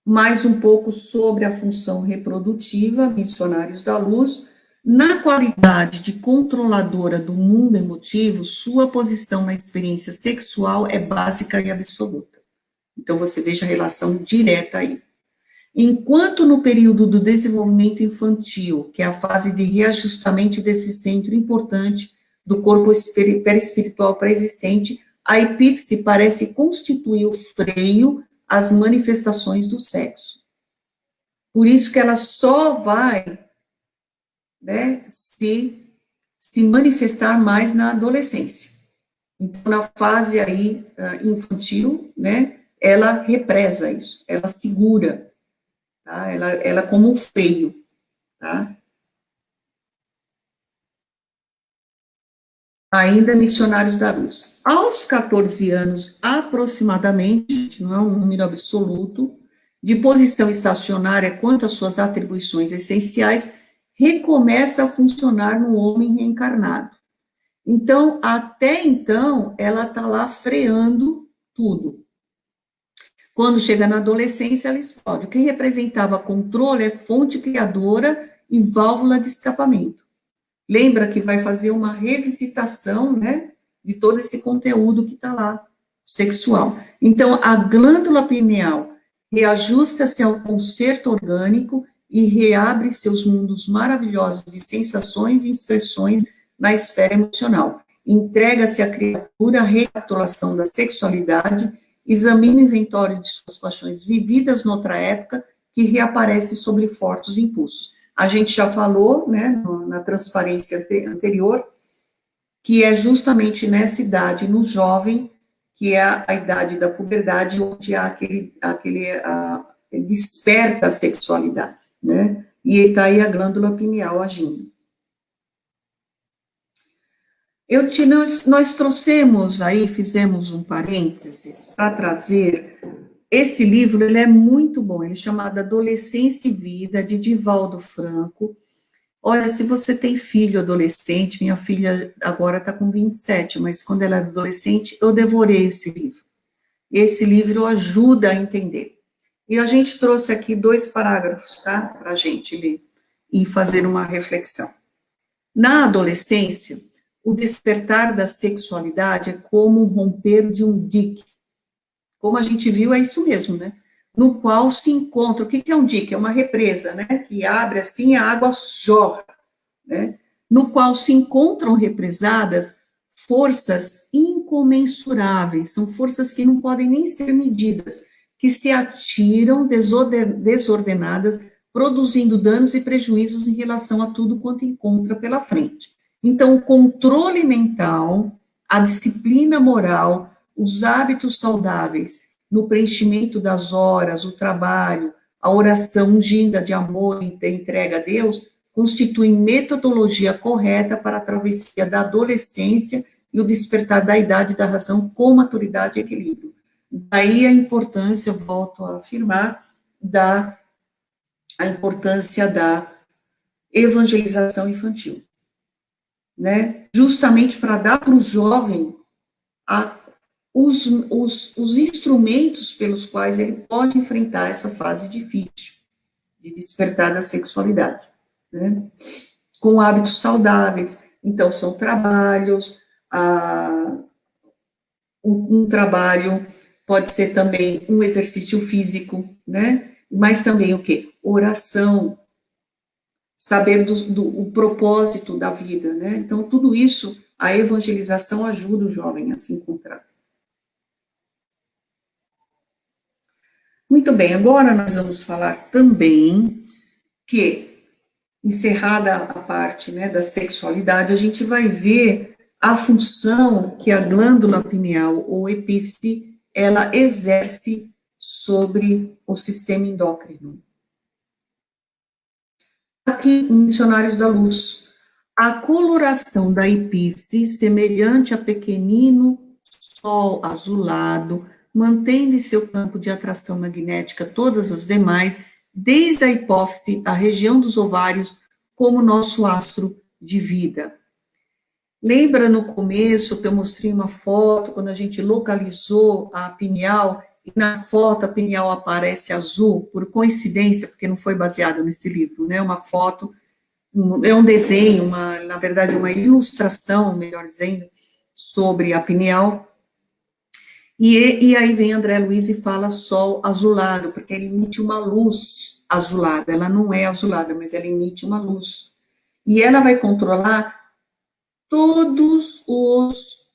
Mais um pouco sobre a função reprodutiva, missionários da luz. Na qualidade de controladora do mundo emotivo, sua posição na experiência sexual é básica e absoluta. Então, você veja a relação direta aí. Enquanto no período do desenvolvimento infantil, que é a fase de reajustamento desse centro importante do corpo perispiritual pré-existente, a epífise parece constituir o freio às manifestações do sexo. Por isso que ela só vai, né, se manifestar mais na adolescência. Então, na fase aí infantil, né, ela represa isso, ela segura, tá? Ela como um freio, tá? Ainda Missionários da Luz. Aos 14 anos, aproximadamente, não é um número absoluto, de posição estacionária quanto às suas atribuições essenciais, recomeça a funcionar no homem reencarnado. Então, até então, ela está lá freando tudo. Quando chega na adolescência, ela explode. O que representava controle é fonte criadora e válvula de escapamento. Lembra que vai fazer uma revisitação, né, de todo esse conteúdo que está lá, sexual. Então, a glândula pineal reajusta-se ao concerto orgânico e reabre seus mundos maravilhosos de sensações e expressões na esfera emocional. Entrega-se à criatura a recapitulação da sexualidade, examina o inventório de suas paixões vividas noutra época, que reaparece sobre fortes impulsos. A gente já falou, né, na transparência anterior, que é justamente nessa idade, no jovem, que é a idade da puberdade, onde há desperta a sexualidade, né, e está aí a glândula pineal agindo. Nós trouxemos aí, fizemos um parênteses para trazer esse livro, ele é muito bom, ele é chamado Adolescência e Vida, de Divaldo Franco. Olha, se você tem filho adolescente, minha filha agora está com 27, mas quando ela era adolescente, eu devorei esse livro. Esse livro ajuda a entender. E a gente trouxe aqui 2 parágrafos, tá? Para a gente ler e fazer uma reflexão. Na adolescência, o despertar da sexualidade é como o romper de um dique. Como a gente viu, é isso mesmo, né? No qual se encontra, o que é um dique? É uma represa, né? Que abre assim, a água jorra, né? No qual se encontram represadas forças incomensuráveis, são forças que não podem nem ser medidas, que se atiram desordenadas, produzindo danos e prejuízos em relação a tudo quanto encontra pela frente. Então, o controle mental, a disciplina moral, os hábitos saudáveis, no preenchimento das horas, o trabalho, a oração unginda de amor e de entrega a Deus, constituem metodologia correta para a travessia da adolescência e o despertar da idade da razão com maturidade e equilíbrio. Daí a importância, eu volto a afirmar, a importância da evangelização infantil, né? Justamente para dar para o jovem os instrumentos pelos quais ele pode enfrentar essa fase difícil de despertar da sexualidade, né? Com hábitos saudáveis. Então, são trabalhos, um trabalho pode ser também um exercício físico, né? Mas também o quê? Oração, saber o propósito da vida, né? Então, tudo isso, a evangelização ajuda o jovem a se encontrar. Muito bem, agora nós vamos falar também que, encerrada a parte, né, da sexualidade, a gente vai ver a função que a glândula pineal ou epífise, ela exerce sobre o sistema endócrino. Aqui, em Missionários da Luz, a coloração da epífise, semelhante a pequenino sol azulado, mantendo em seu campo de atração magnética todas as demais, desde a hipófise à região dos ovários, como nosso astro de vida. Lembra no começo que eu mostrei uma foto, quando a gente localizou a pineal, e na foto a pineal aparece azul, por coincidência, porque não foi baseado nesse livro, né? Uma foto, é um desenho, na verdade, uma ilustração, melhor dizendo, sobre a pineal. E aí vem André Luiz e fala sol azulado, porque ele emite uma luz azulada, ela não é azulada, mas ela emite uma luz. E ela vai controlar todos os,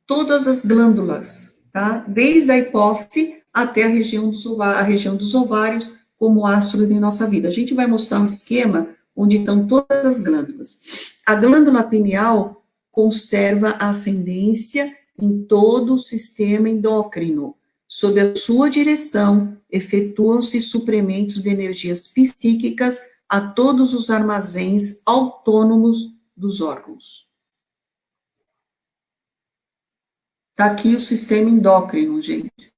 todas as glândulas, tá? Desde a hipófise até a região dos ovários, como astro de nossa vida. A gente vai mostrar um esquema onde estão todas as glândulas. A glândula pineal conserva a ascendência em todo o sistema endócrino. Sob a sua direção, efetuam-se suprimentos de energias psíquicas a todos os armazéns autônomos dos órgãos. Tá aqui o sistema endócrino, gente.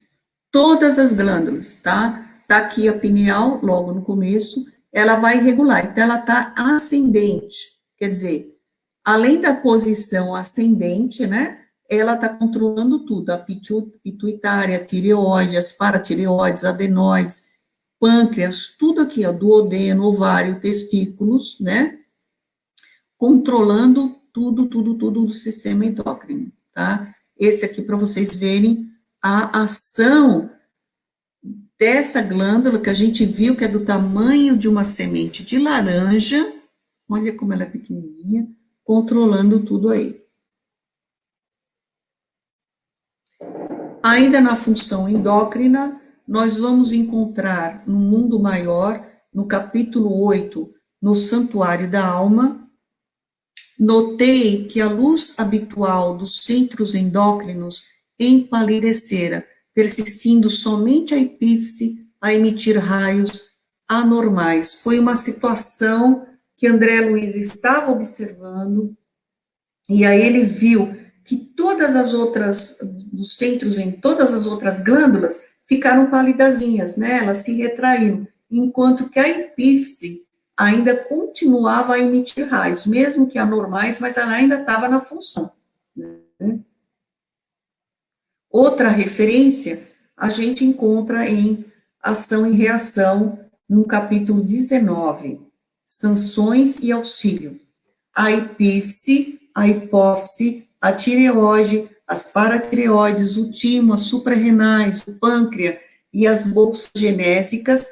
Todas as glândulas, tá? Tá aqui a pineal, logo no começo, ela vai regular. Então, ela tá ascendente. Quer dizer, além da posição ascendente, né? Ela tá controlando tudo. A pituitária, a tireoide, as paratireoides, adenoides, pâncreas, tudo aqui, ó, duodeno, ovário, testículos, né? Controlando tudo do sistema endócrino, tá? Esse aqui para vocês verem a ação dessa glândula que a gente viu que é do tamanho de uma semente de laranja, olha como ela é pequenininha, controlando tudo aí. Ainda na função endócrina, nós vamos encontrar no mundo maior, no capítulo 8, no Santuário da Alma, notei que a luz habitual dos centros endócrinos empalidecera, persistindo somente a epífise a emitir raios anormais. Foi uma situação que André Luiz estava observando, e aí ele viu que todas as outras, dos centros em todas as outras glândulas ficaram palidazinhas, né? Elas se retraíram, enquanto que a epífise ainda continuava a emitir raios, mesmo que anormais, mas ela ainda estava na função. Né? Outra referência a gente encontra em Ação e Reação, no capítulo 19, Sanções e Auxílio. A epífise, a hipófise, a tireoide, as paratireoides, o timo, as suprarrenais, o pâncreas e as bolsas genésicas,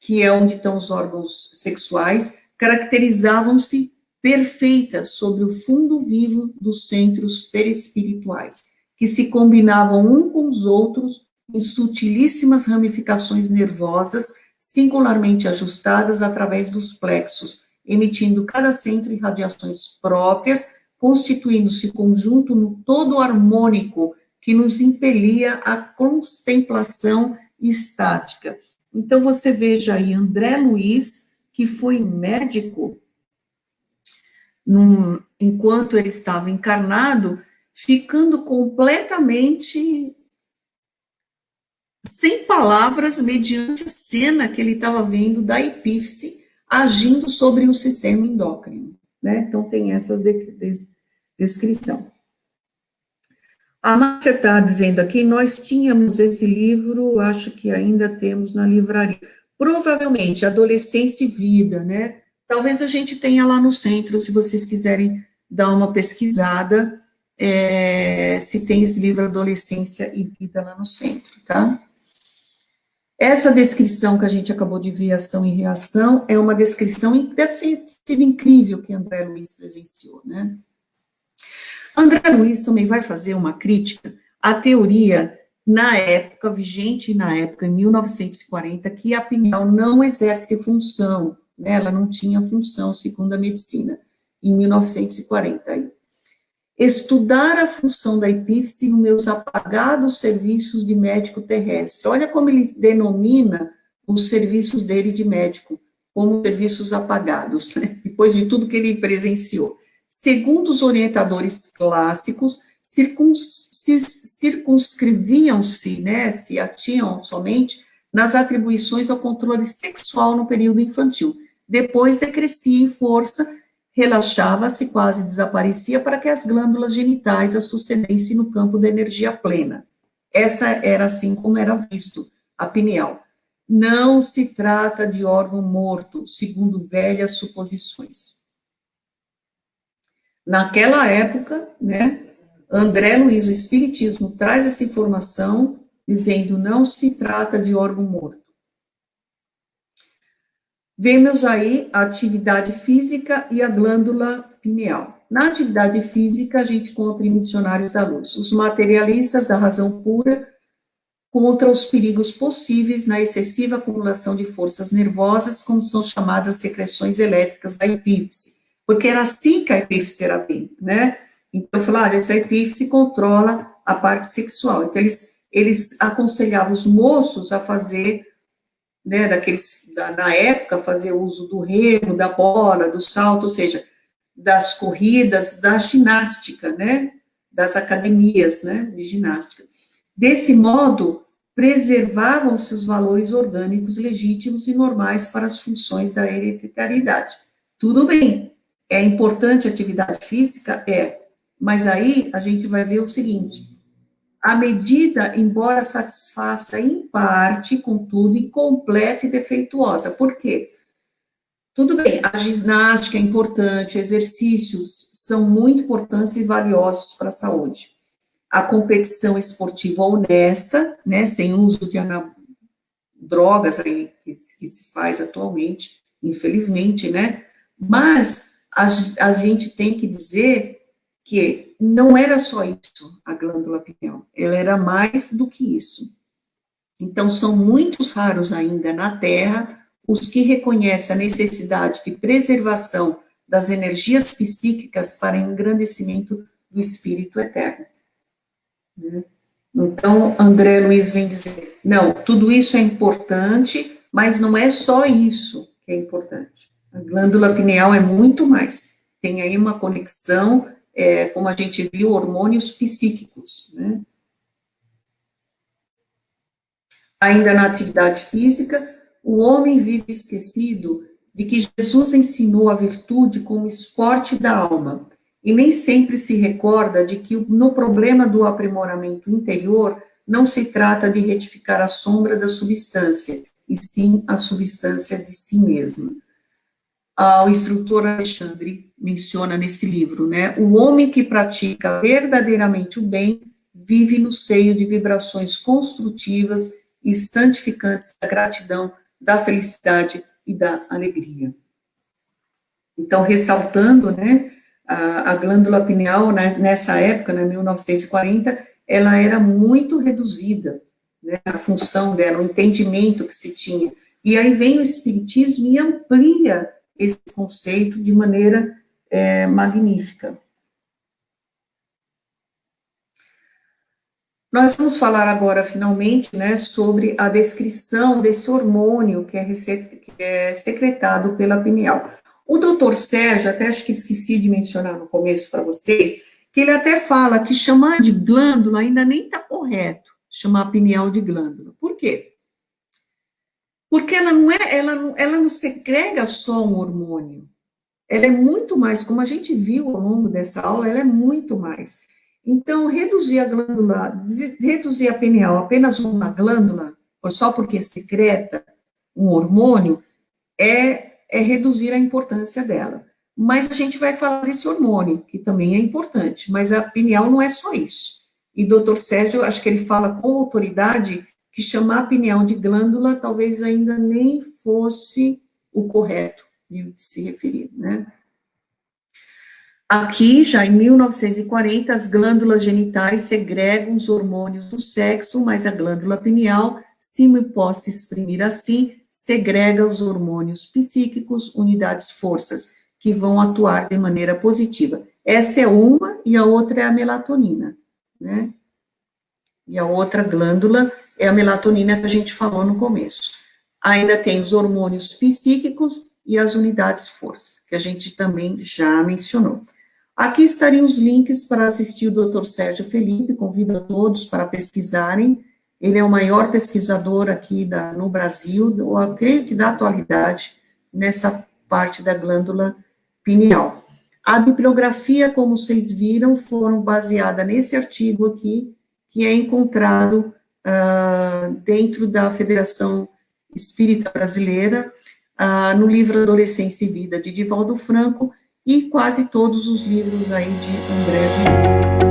que é onde estão os órgãos sexuais, caracterizavam-se perfeitas sobre o fundo vivo dos centros perispirituais, que se combinavam um com os outros em sutilíssimas ramificações nervosas, singularmente ajustadas através dos plexos, emitindo cada centro irradiações próprias, constituindo-se conjunto no todo harmônico que nos impelia à contemplação estática. Então, você veja aí André Luiz, que foi médico enquanto ele estava encarnado, ficando completamente sem palavras mediante a cena que ele estava vendo da epífise agindo sobre o sistema endócrino, né? Então, tem essa descrição. A Márcia está dizendo aqui, nós tínhamos esse livro, acho que ainda temos na livraria. Provavelmente, Adolescência e Vida, né? Talvez a gente tenha lá no centro, se vocês quiserem dar uma pesquisada, se tem esse livro Adolescência e Vida lá no centro, tá? Essa descrição que a gente acabou de ver, ação e reação, é uma descrição que deve ter sido incrível que André Luiz presenciou, né? André Luiz também vai fazer uma crítica à teoria, na época, vigente na época, em 1940, que a pineal não exerce função, né? Ela não tinha função, segundo a medicina, em 1940. Estudar a função da epífise nos meus apagados serviços de médico terrestre. Olha como ele denomina os serviços dele de médico, como serviços apagados, né? Depois de tudo que ele presenciou. Segundo os orientadores clássicos, circunscreviam-se, né, se atinham somente nas atribuições ao controle sexual no período infantil. Depois decrescia em força, relaxava-se, quase desaparecia, para que as glândulas genitais a sucedessem no campo da energia plena. Essa era assim como era visto a pineal. Não se trata de órgão morto, segundo velhas suposições. Naquela época, né, André Luiz, o Espiritismo, traz essa informação, dizendo não se trata de órgão morto. Vemos aí a atividade física e a glândula pineal. Na atividade física, a gente encontra em Missionários da Luz, os materialistas da razão pura contra os perigos possíveis na excessiva acumulação de forças nervosas, como são chamadas secreções elétricas da epífise, porque era assim que a epífise era bem, né? Então, eu falei, olha, essa epífise controla a parte sexual. Então, eles aconselhavam os moços a fazer, né, na época, fazer uso do remo, da bola, do salto, ou seja, das corridas, da ginástica, né, das academias, né, de ginástica. Desse modo, preservavam-se os valores orgânicos legítimos e normais para as funções da hereditariedade. Tudo bem, é importante a atividade física? É, mas aí a gente vai ver o seguinte, a medida, embora satisfaça em parte, contudo, incompleta e defeituosa. Por quê? Tudo bem, a ginástica é importante, exercícios são muito importantes e valiosos para a saúde. A competição esportiva honesta, né, sem uso de drogas aí que se faz atualmente, infelizmente, né, mas a gente tem que dizer que não era só isso, a glândula pineal, ela era mais do que isso. Então, são muitos raros ainda na Terra os que reconhecem a necessidade de preservação das energias psíquicas para engrandecimento do espírito eterno. Então, André Luiz vem dizer, não, tudo isso é importante, mas não é só isso que é importante. A glândula pineal é muito mais. Tem aí uma conexão, como a gente viu, hormônios psíquicos, né? Ainda na atividade física, o homem vive esquecido de que Jesus ensinou a virtude como esporte da alma, e nem sempre se recorda de que no problema do aprimoramento interior não se trata de retificar a sombra da substância, e sim a substância de si mesma. O instrutor Alexandre menciona nesse livro, né, o homem que pratica verdadeiramente o bem vive no seio de vibrações construtivas e santificantes da gratidão, da felicidade e da alegria. Então, ressaltando, né, a glândula pineal, né, nessa época, né, 1940, ela era muito reduzida, né, a função dela, o entendimento que se tinha. E aí vem o Espiritismo e amplia esse conceito de maneira magnífica. Nós vamos falar agora, finalmente, né, sobre a descrição desse hormônio que é secretado pela pineal. O doutor Sérgio, até acho que esqueci de mencionar no começo para vocês, que ele até fala que chamar de glândula ainda nem está correto, chamar a pineal de glândula. Por quê? Porque ela não segrega só um hormônio. Ela é muito mais, como a gente viu ao longo dessa aula, ela é muito mais. Então, reduzir a pineal a apenas uma glândula, só porque secreta um hormônio, é reduzir a importância dela. Mas a gente vai falar desse hormônio, que também é importante, mas a pineal não é só isso. E doutor Sérgio, acho que ele fala com autoridade que chamar a pineal de glândula talvez ainda nem fosse o correto de se referir, né? Aqui, já em 1940, as glândulas genitais segregam os hormônios do sexo, mas a glândula pineal, se me posso exprimir assim, segrega os hormônios psíquicos, unidades forças, que vão atuar de maneira positiva. Essa é uma, e a outra é a melatonina, né? E a outra glândula é a melatonina que a gente falou no começo. Ainda tem os hormônios psíquicos e as unidades força, que a gente também já mencionou. Aqui estariam os links para assistir o Dr. Sérgio Felipe, convido a todos para pesquisarem, ele é o maior pesquisador aqui no Brasil, eu creio que da atualidade, nessa parte da glândula pineal. A bibliografia, como vocês viram, foram baseada nesse artigo aqui, que é encontrado dentro da Federação Espírita Brasileira, no livro Adolescência e Vida, de Divaldo Franco, e quase todos os livros aí de André Luiz.